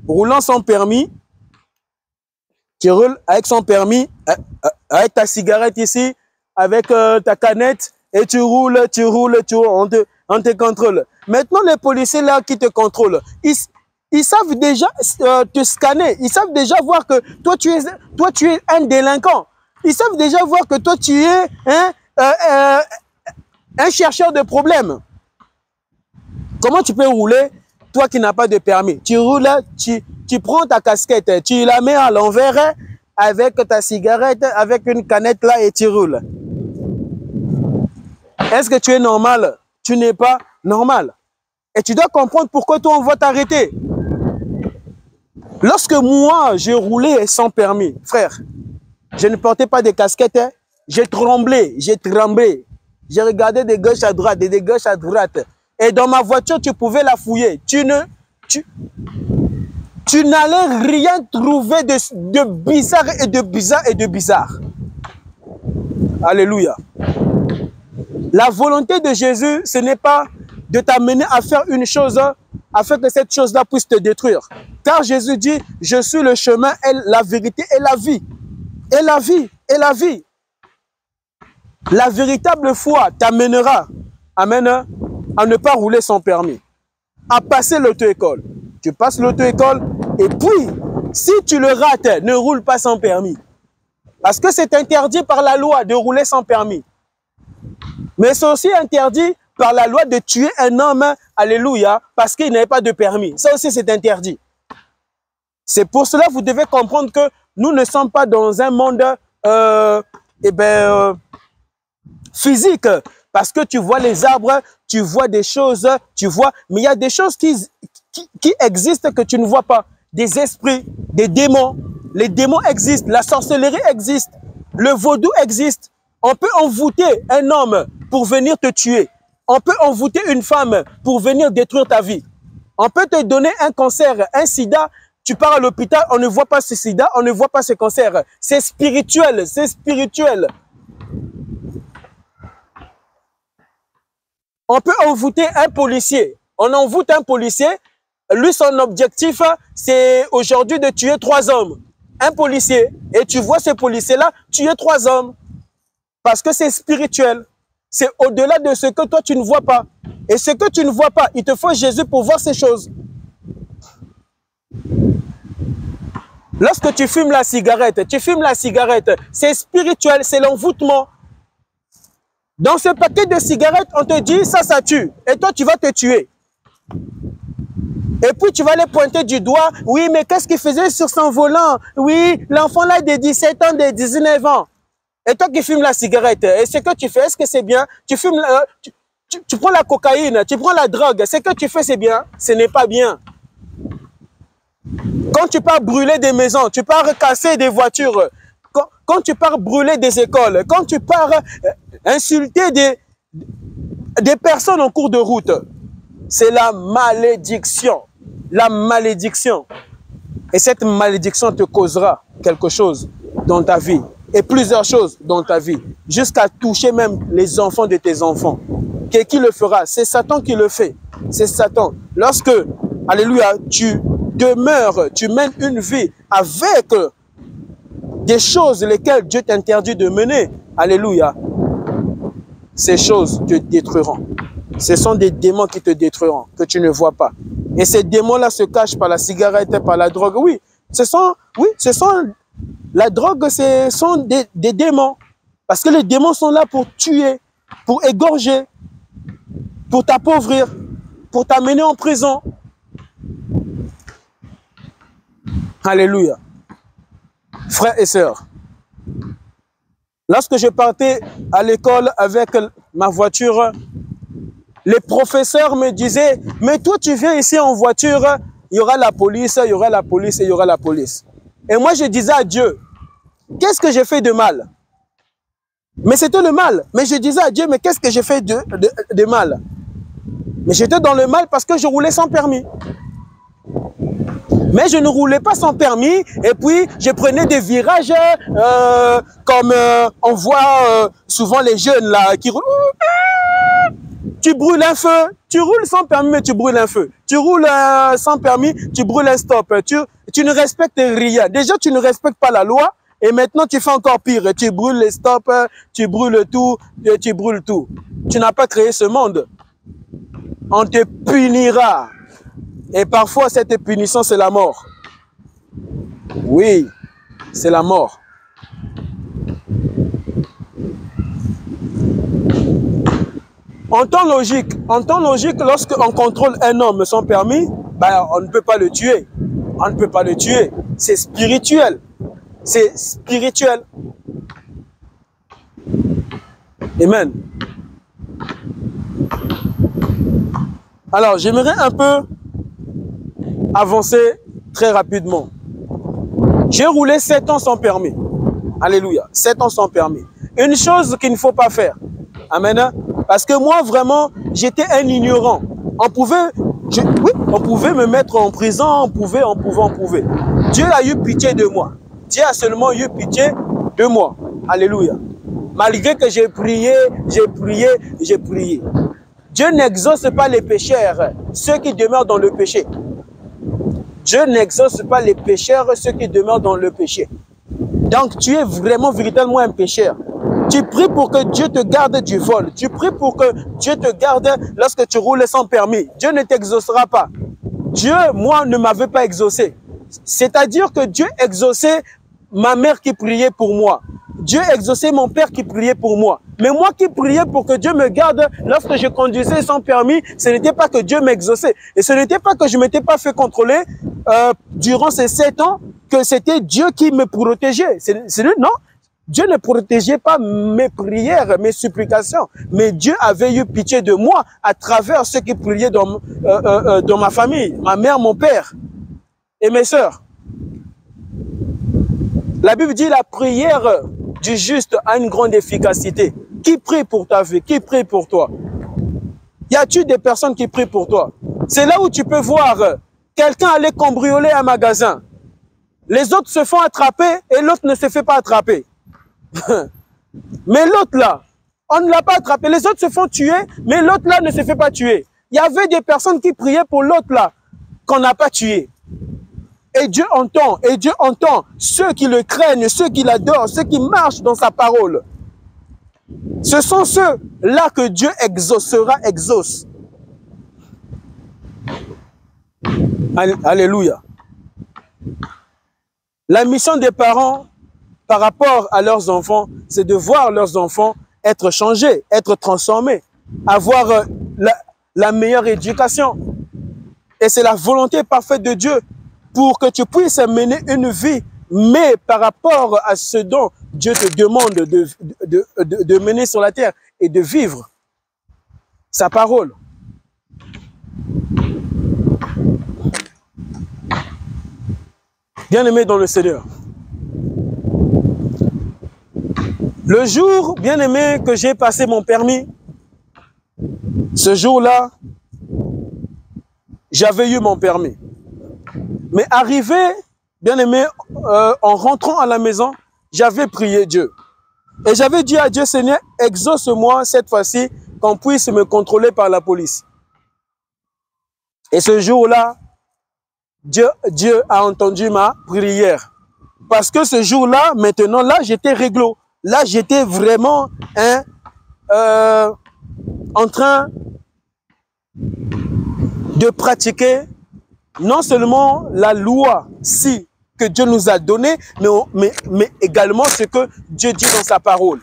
roulant sans permis, tu roules avec son permis, avec ta cigarette ici, avec ta canette, et tu roules, on te contrôle. Maintenant, les policiers là qui te contrôlent, ils savent déjà te scanner, ils savent déjà voir que toi tu es un délinquant. Ils savent déjà voir que toi tu es un chercheur de problèmes. Comment tu peux rouler, toi qui n'as pas de permis? Tu roules, tu prends ta casquette, tu la mets à l'envers avec ta cigarette, avec une canette là et tu roules. Est-ce que tu es normal? Tu n'es pas normal. Et tu dois comprendre pourquoi toi on va t'arrêter. Lorsque moi j'ai roulé sans permis, frère, je ne portais pas de casquette, j'ai tremblé, j'ai tremblé. J'ai regardé de gauche à droite et de gauche à droite. Et dans ma voiture, tu pouvais la fouiller. Tu n'allais rien trouver de bizarre et de bizarre et de bizarre. Alléluia. La volonté de Jésus, ce n'est pas de t'amener à faire une chose afin que cette chose-là puisse te détruire. Car Jésus dit, je suis le chemin, la vérité et la vie. Et la vie, et la vie. La véritable foi t'amènera, amen, à ne pas rouler sans permis, à passer l'auto-école. Tu passes l'auto-école et puis, si tu le rates, ne roule pas sans permis. Parce que c'est interdit par la loi de rouler sans permis. Mais c'est aussi interdit par la loi de tuer un homme, alléluia, parce qu'il n'avait pas de permis. Ça aussi, c'est interdit. C'est pour cela que vous devez comprendre que nous ne sommes pas dans un monde physique. Parce que tu vois les arbres, tu vois des choses, mais il y a des choses qui existent que tu ne vois pas. Des esprits, des démons. Les démons existent, la sorcellerie existe, le vaudou existe. On peut envoûter un homme pour venir te tuer. On peut envoûter une femme pour venir détruire ta vie. On peut te donner un cancer, un sida. Tu pars à l'hôpital, on ne voit pas ce sida, on ne voit pas ce cancer. C'est spirituel, c'est spirituel. On peut envoûter un policier. On envoûte un policier. Lui, son objectif, c'est aujourd'hui de tuer 3 hommes. un policier et tu vois ce policier-là tuer 3 hommes. Parce que c'est spirituel. C'est au-delà de ce que toi tu ne vois pas. Et ce que tu ne vois pas, il te faut Jésus pour voir ces choses. Lorsque tu fumes la cigarette, c'est spirituel, c'est l'envoûtement. Dans ce paquet de cigarettes, on te dit ça tue. Et toi, tu vas te tuer. Et puis, tu vas les pointer du doigt. Oui, mais qu'est-ce qu'il faisait sur son volant? Oui, l'enfant là de 17 ans, de 19 ans. Et toi qui fumes la cigarette, et ce que tu fais, est-ce que c'est bien? Tu fumes, tu prends la cocaïne, tu prends la drogue. Ce que tu fais, c'est bien? Ce n'est pas bien. Quand tu pars brûler des maisons, tu pars casser des voitures, quand tu pars brûler des écoles, quand tu pars insulter des personnes en cours de route, c'est la malédiction. La malédiction. Et cette malédiction te causera quelque chose dans ta vie. Et plusieurs choses dans ta vie. Jusqu'à toucher même les enfants de tes enfants. Qui le fera? C'est Satan qui le fait. C'est Satan. Lorsque, alléluia, tu demeures, tu mènes une vie avec des choses lesquelles Dieu t'interdit de mener, alléluia, ces choses te détruiront. Ce sont des démons qui te détruiront, que tu ne vois pas. Et ces démons-là se cachent par la cigarette, par la drogue. Oui, la drogue, ce sont des démons. Parce que les démons sont là pour tuer, pour égorger, pour t'appauvrir, pour t'amener en prison. Alléluia. Frères et sœurs, lorsque je partais à l'école avec ma voiture, les professeurs me disaient, mais toi tu viens ici en voiture, il y aura la police, il y aura la police et il y aura la police. Et moi je disais à Dieu, qu'est-ce que j'ai fait de mal? Mais c'était le mal. Mais je disais à Dieu, mais qu'est-ce que j'ai fait de mal? Mais j'étais dans le mal parce que je roulais sans permis. Mais je ne roulais pas sans permis et puis je prenais des virages comme on voit souvent les jeunes là qui roulent. Tu brûles un feu, tu roules sans permis mais tu brûles un feu. Tu roules sans permis, tu brûles un stop. Tu ne respectes rien. Déjà tu ne respectes pas la loi et maintenant tu fais encore pire. Tu brûles les stops, tu brûles tout, tu brûles tout. Tu n'as pas créé ce monde. On te punira. Et parfois, cette punition, c'est la mort. Oui, c'est la mort. En temps logique, lorsqu'on contrôle un homme sans permis, ben, on ne peut pas le tuer. On ne peut pas le tuer. C'est spirituel. C'est spirituel. Amen. Alors, j'aimerais un peu avancer très rapidement. J'ai roulé 7 ans sans permis. Alléluia. 7 ans sans permis. Une chose qu'il ne faut pas faire. Amen. Parce que moi, vraiment, j'étais un ignorant. On pouvait me mettre en prison, on pouvait. Dieu a eu pitié de moi. Dieu a seulement eu pitié de moi. Alléluia. Malgré que j'ai prié. Dieu n'exauce pas les pécheurs, ceux qui demeurent dans le péché. Dieu n'exauce pas les pécheurs, ceux qui demeurent dans le péché. Donc, tu es vraiment, véritablement un pécheur. Tu pries pour que Dieu te garde du vol. Tu pries pour que Dieu te garde lorsque tu roules sans permis. Dieu ne t'exaucera pas. Dieu, moi, ne m'avait pas exaucé. C'est-à-dire que Dieu exauçait ma mère qui priait pour moi. Dieu exauçait mon père qui priait pour moi. Mais moi qui priais pour que Dieu me garde lorsque je conduisais sans permis, ce n'était pas que Dieu m'exauçait. Et ce n'était pas que je ne m'étais pas fait contrôler durant ces 7 ans, que c'était Dieu qui me protégeait. Non, Dieu ne protégeait pas mes prières, mes supplications. Mais Dieu avait eu pitié de moi à travers ceux qui priaient dans ma famille, ma mère, mon père et mes sœurs. La Bible dit la prière du juste a une grande efficacité. Qui prie pour ta vie? Qui prie pour toi? Y a-t-il des personnes qui prient pour toi? C'est là où tu peux voir quelqu'un aller cambrioler un magasin. Les autres se font attraper et l'autre ne se fait pas attraper. Mais l'autre là, on ne l'a pas attrapé. Les autres se font tuer, mais l'autre là ne se fait pas tuer. Il y avait des personnes qui priaient pour l'autre là, qu'on n'a pas tué. Et Dieu entend ceux qui le craignent, ceux qui l'adorent, ceux qui marchent dans sa parole. Ce sont ceux-là que Dieu exauce. Alléluia. La mission des parents par rapport à leurs enfants, c'est de voir leurs enfants être changés, être transformés, avoir la meilleure éducation. Et c'est la volonté parfaite de Dieu pour que tu puisses mener une vie, mais par rapport à ce dont Dieu te demande de mener sur la terre et de vivre sa parole. Bien-aimé dans le Seigneur, le jour, bien-aimé, que j'ai passé mon permis, ce jour-là, j'avais eu mon permis. Mais arrivé, bien-aimé, en rentrant à la maison, j'avais prié Dieu. Et j'avais dit à Dieu, Seigneur, exauce-moi cette fois-ci, qu'on puisse me contrôler par la police. Et ce jour-là, Dieu a entendu ma prière. Parce que ce jour-là, maintenant, là, j'étais réglo. Là, j'étais vraiment en train de pratiquer non seulement la loi que Dieu nous a donnée, mais également ce que Dieu dit dans sa parole.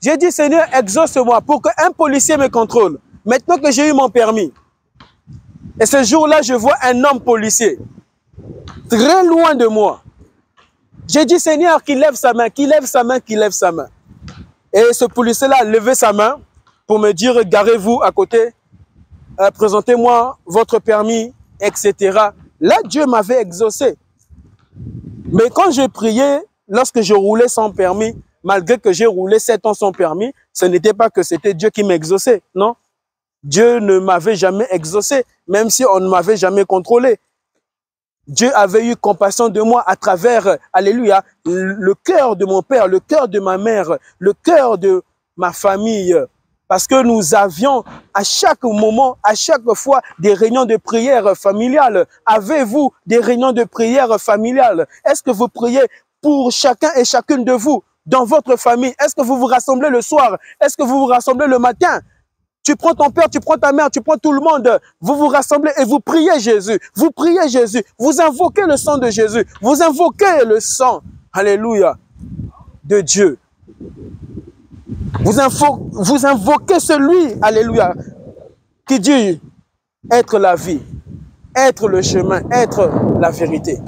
J'ai dit, Seigneur, exauce-moi pour qu'un policier me contrôle. Maintenant que j'ai eu mon permis. Et ce jour-là, je vois un homme policier, très loin de moi. J'ai dit, Seigneur, qu'il lève sa main, qu'il lève sa main, qu'il lève sa main. Et ce policier-là a levé sa main pour me dire, garez-vous à côté, présentez-moi votre permis, etc. Là, Dieu m'avait exaucé. Mais quand j'ai prié, lorsque je roulais sans permis, malgré que j'ai roulé 7 ans sans permis, ce n'était pas que c'était Dieu qui m'exauçait, non. Dieu ne m'avait jamais exaucé, même si on ne m'avait jamais contrôlé. Dieu avait eu compassion de moi à travers, alléluia, le cœur de mon père, le cœur de ma mère, le cœur de ma famille. Parce que nous avions à chaque moment, à chaque fois, des réunions de prière familiales. Avez-vous des réunions de prière familiales? Est-ce que vous priez pour chacun et chacune de vous dans votre famille? Est-ce que vous vous rassemblez le soir? Est-ce que vous vous rassemblez le matin? Tu prends ton père, tu prends ta mère, tu prends tout le monde. Vous vous rassemblez et vous priez Jésus. Vous priez Jésus. Vous invoquez le sang de Jésus. Vous invoquez le sang, alléluia, de Dieu. Vous invoquez celui, alléluia, qui dit être la vie, être le chemin, être la vérité.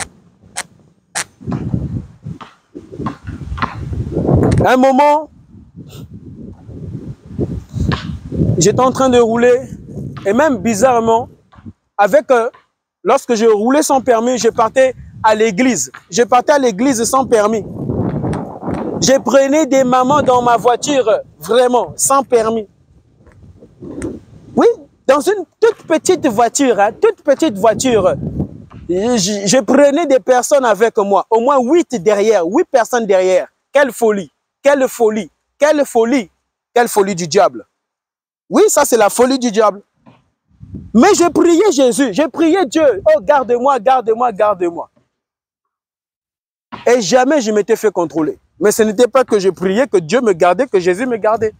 À un moment, j'étais en train de rouler et même bizarrement, lorsque je roulais sans permis, je partais à l'église. Je partais à l'église sans permis. Je prenais des mamans dans ma voiture, vraiment, sans permis. Oui, dans une toute petite voiture, hein, toute petite voiture. Je prenais des personnes avec moi, au moins 8 personnes derrière. Quelle folie, quelle folie, quelle folie, quelle folie du diable. Oui, ça c'est la folie du diable. Mais j'ai prié Jésus, j'ai prié Dieu. Oh, garde-moi, garde-moi, garde-moi. Et jamais je m'étais fait contrôler. Mais ce n'était pas que je priais, que Dieu me gardait, que Jésus me gardait.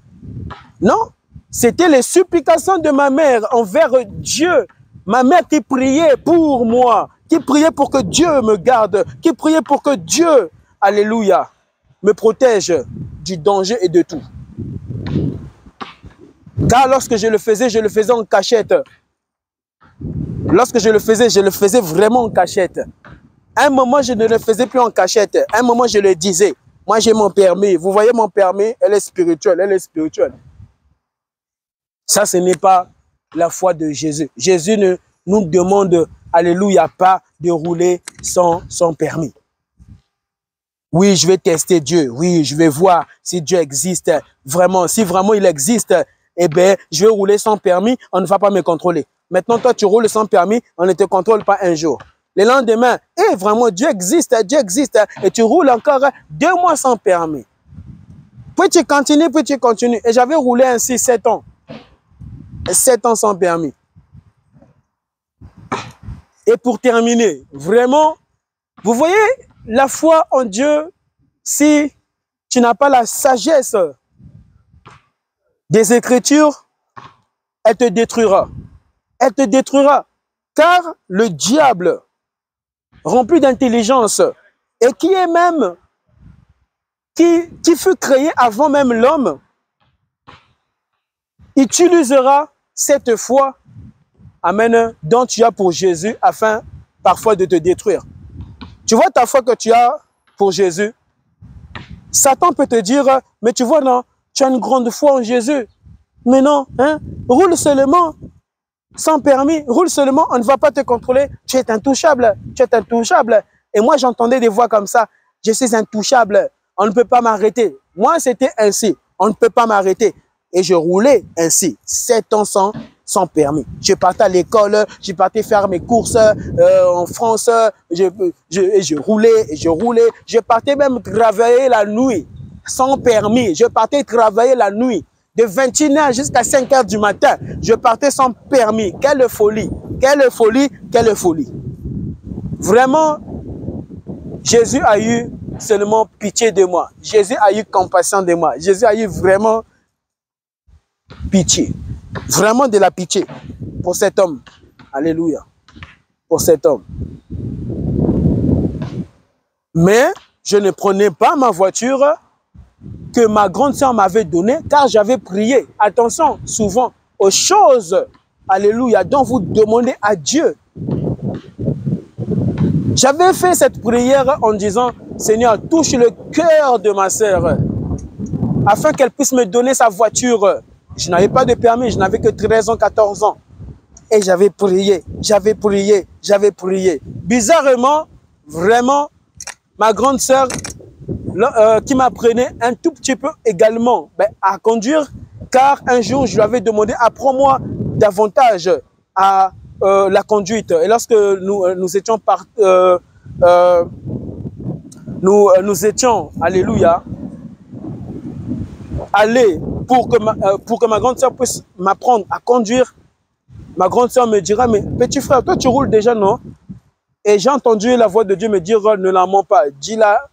Non, c'était les supplications de ma mère envers Dieu. Ma mère qui priait pour moi, qui priait pour que Dieu me garde, qui priait pour que Dieu, alléluia, me protège du danger et de tout. Car lorsque je le faisais en cachette. Lorsque je le faisais vraiment en cachette. À un moment, je ne le faisais plus en cachette. À un moment, je le disais. Moi, j'ai mon permis. Vous voyez mon permis, elle est spirituelle, elle est spirituelle. Ça, ce n'est pas la foi de Jésus. Jésus ne nous demande, alléluia, pas de rouler sans permis. Oui, je vais tester Dieu. Oui, je vais voir si Dieu existe vraiment. Si vraiment il existe, eh bien, je vais rouler sans permis, on ne va pas me contrôler. Maintenant, toi, tu roules sans permis, on ne te contrôle pas un jour. Le lendemain, vraiment, Dieu existe, et tu roules encore 2 mois sans permis. Puis tu continues, Et j'avais roulé ainsi 7 ans. 7 ans sans permis. Et pour terminer, vraiment, Vous voyez, la foi en Dieu, si tu n'as pas la sagesse des Écritures, elle te détruira. Elle te détruira. Car le diable, rempli d'intelligence, et qui est même, qui fut créé avant même l'homme, utilisera cette foi, amen, dont tu as pour Jésus, afin parfois de te détruire. Tu vois ta foi que tu as pour Jésus, Satan peut te dire, mais tu vois, non, tu as une grande foi en Jésus. Mais non, hein, roule seulement, sans permis, roule seulement, on ne va pas te contrôler, tu es intouchable, tu es intouchable. Et moi, j'entendais des voix comme ça, je suis intouchable, on ne peut pas m'arrêter. Moi, c'était ainsi, on ne peut pas m'arrêter. Et je roulais ainsi, 7 ans sans permis. Je partais à l'école, je partais faire mes courses en France, je roulais, et je roulais. Je partais même travailler la nuit, sans permis. Je partais travailler la nuit, de 21h jusqu'à 5h du matin. Je partais sans permis. Quelle folie, quelle folie, quelle folie. Vraiment, Jésus a eu seulement pitié de moi. Jésus a eu compassion de moi. Jésus a eu vraiment pitié. Vraiment de la pitié pour cet homme. Alléluia. Pour cet homme. Mais je ne prenais pas ma voiture que ma grande sœur m'avait donnée car j'avais prié. Attention, souvent, aux choses, alléluia, dont vous demandez à Dieu. J'avais fait cette prière en disant, Seigneur, touche le cœur de ma sœur afin qu'elle puisse me donner sa voiture. Je n'avais pas de permis, je n'avais que 13 ans, 14 ans. Et j'avais prié, j'avais prié, j'avais prié. Bizarrement, vraiment, ma grande sœur, qui m'apprenait un tout petit peu également à conduire, car un jour, je lui avais demandé, apprends-moi davantage à la conduite. Et lorsque nous étions nous étions, alléluia, allés pour que ma grande sœur puisse m'apprendre à conduire, ma grande sœur me dira, mais petit frère, toi tu roules déjà, non? Et j'ai entendu la voix de Dieu me dire, ne la mens pas, dis-la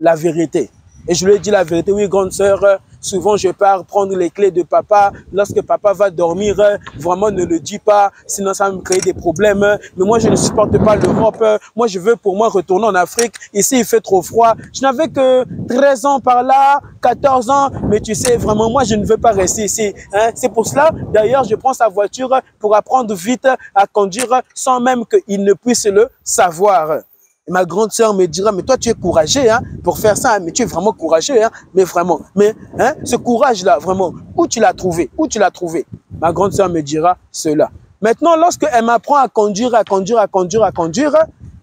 la vérité. Et je lui ai dit la vérité, oui, grande sœur, souvent je pars prendre les clés de papa. Lorsque papa va dormir, vraiment ne le dis pas, sinon ça va me créer des problèmes. Mais moi, je ne supporte pas l'Europe. Moi, je veux pour moi retourner en Afrique. Ici, il fait trop froid. Je n'avais que 13 ans par là, 14 ans. Mais tu sais, vraiment, moi, je ne veux pas rester ici. Hein? C'est pour cela, d'ailleurs, je prends sa voiture pour apprendre vite à conduire sans même qu'il ne puisse le savoir. Et ma grande sœur me dira, mais toi tu es courageux hein, pour faire ça, hein, mais tu es vraiment courageux, hein, mais vraiment, mais hein, ce courage-là, vraiment, où tu l'as trouvé? Où tu l'as trouvé? Ma grande sœur me dira cela. Maintenant, lorsqu'elle m'apprend à conduire,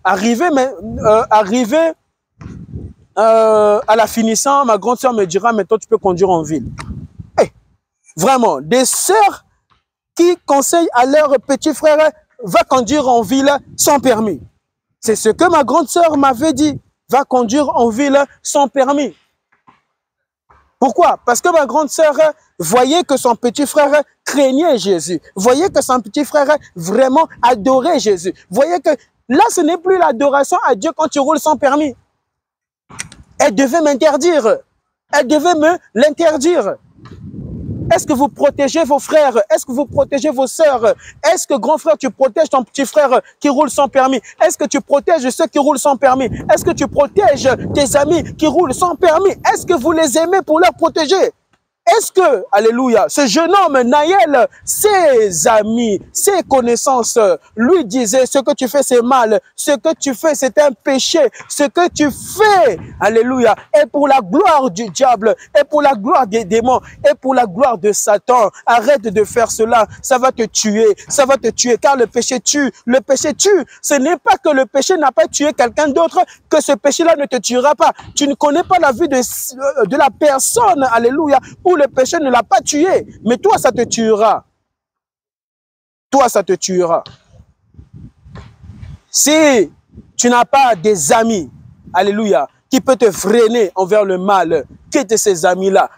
arrivé à la finissant, ma grande sœur me dira, mais toi tu peux conduire en ville. Hey, vraiment, des sœurs qui conseillent à leur petit frère, va conduire en ville sans permis. C'est ce que ma grande sœur m'avait dit. Va conduire en ville sans permis. Pourquoi? Parce que ma grande sœur voyait que son petit frère craignait Jésus. Voyait que son petit frère vraiment adorait Jésus. Voyait que là, ce n'est plus l'adoration à Dieu quand tu roules sans permis. Elle devait m'interdire. Elle devait me l'interdire. Est-ce que vous protégez vos frères? Est-ce que vous protégez vos sœurs? Est-ce que grand frère, tu protèges ton petit frère qui roule sans permis? Est-ce que tu protèges ceux qui roulent sans permis? Est-ce que tu protèges tes amis qui roulent sans permis? Est-ce que vous les aimez pour leur protéger? Est-ce que, alléluia, ce jeune homme, Naël, ses amis, ses connaissances, lui disaient, ce que tu fais, c'est mal. Ce que tu fais, c'est un péché. Ce que tu fais, alléluia, est pour la gloire du diable, est pour la gloire des démons, est pour la gloire de Satan. Arrête de faire cela. Ça va te tuer. Ça va te tuer, car le péché tue. Le péché tue. Ce n'est pas que le péché n'a pas tué quelqu'un d'autre, que ce péché-là ne te tuera pas. Tu ne connais pas la vie de la personne, alléluia, où le péché ne l'a pas tué, mais toi, ça te tuera. Toi, ça te tuera. Si tu n'as pas des amis, alléluia, qui peut te freiner envers le mal, quitte ces amis-là,